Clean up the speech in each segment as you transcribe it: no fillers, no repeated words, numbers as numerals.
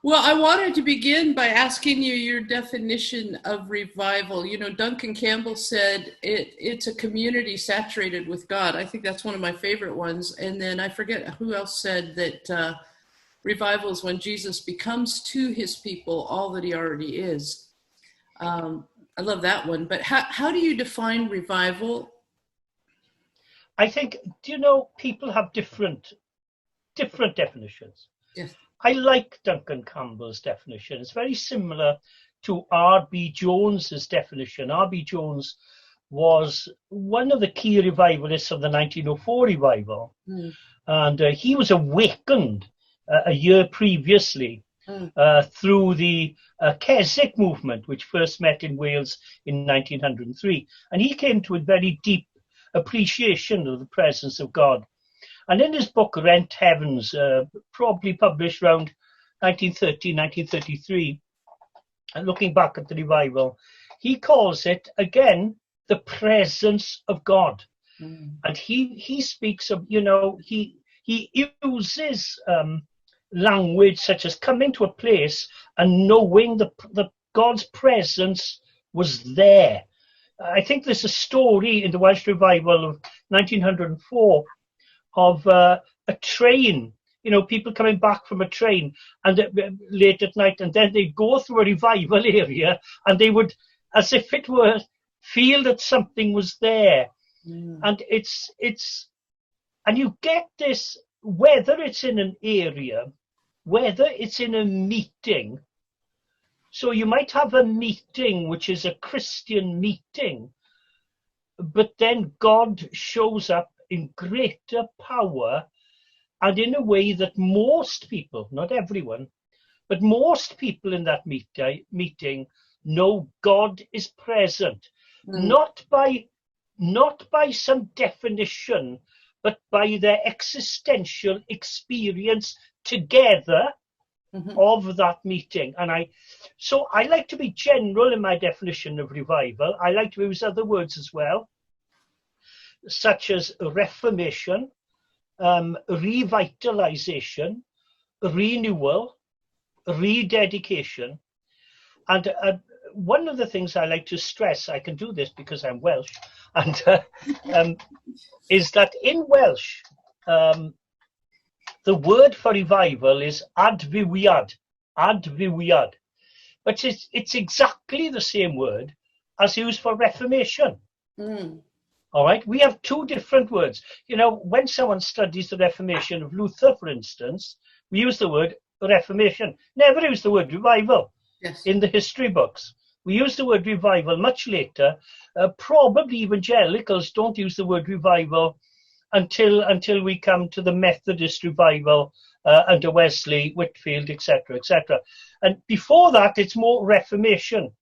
Well, I wanted to begin by asking you your definition of revival. Duncan Campbell said it's a community saturated with God. I think that's one of my favorite ones. And then I forget who else said that revival is when Jesus becomes to his people all that he already is. I love that one. But how do you define revival? I think, people have different definitions. Yes. I like Duncan Campbell's definition. It's very similar to R.B. Jones's definition. R.B. Jones was one of the key revivalists of the 1904 revival. And he was awakened a year previously through the Keswick movement, which first met in Wales in 1903. And he came to a very deep appreciation of the presence of God. And in his book, Rent Heavens, probably published around 1930, 1933, and looking back at the revival, he calls it, again, the presence of God. And he speaks of, he uses language such as coming to a place and knowing that God's presence was there. I think there's a story in the Welsh revival of 1904 of a train, people coming back from a train and late at night, and then they go through a revival area and they would, as if it were, feel that something was there. And and you get this, whether it's in an area, whether it's in a meeting. So you might have a meeting which is a Christian meeting, but then God shows up in greater power and in a way that most people, not everyone, but most people in that meeting know God is present, not by some definition, but by their existential experience together of that meeting. And so I like to be general in my definition of revival. I like to use other words as well, such as reformation, revitalization, renewal, rededication. And one of the things I like to stress, I can do this because I'm Welsh, and is that in Welsh, the word for revival is adfywiad, but it's exactly the same word as used for reformation. All right, we have two different words. When someone studies the Reformation of Luther, for instance, we use the word Reformation. Never use the word revival. Yes. In the history books. We use the word revival much later. Probably evangelicals don't use the word revival until we come to the Methodist revival under Wesley, Whitfield, etc., etc. And before that, it's more Reformation.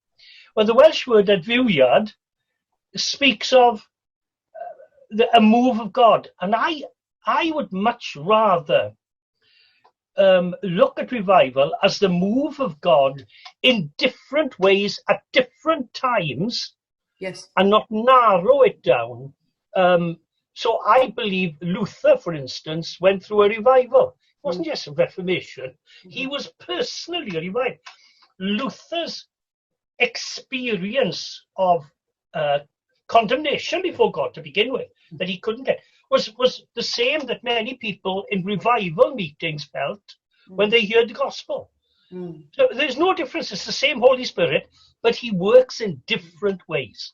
Well, the Welsh word adfywiad speaks of a move of God, and I would much rather look at revival as the move of God in different ways at different times. Yes. And not narrow it down. So I believe Luther, for instance, went through a revival. It wasn't just a reformation. He was personally revived. Luther's experience of condemnation before God to begin with, that he couldn't get, was the same that many people in revival meetings felt when they heard the gospel. So there's no difference. It's the same Holy Spirit, but he works in different ways.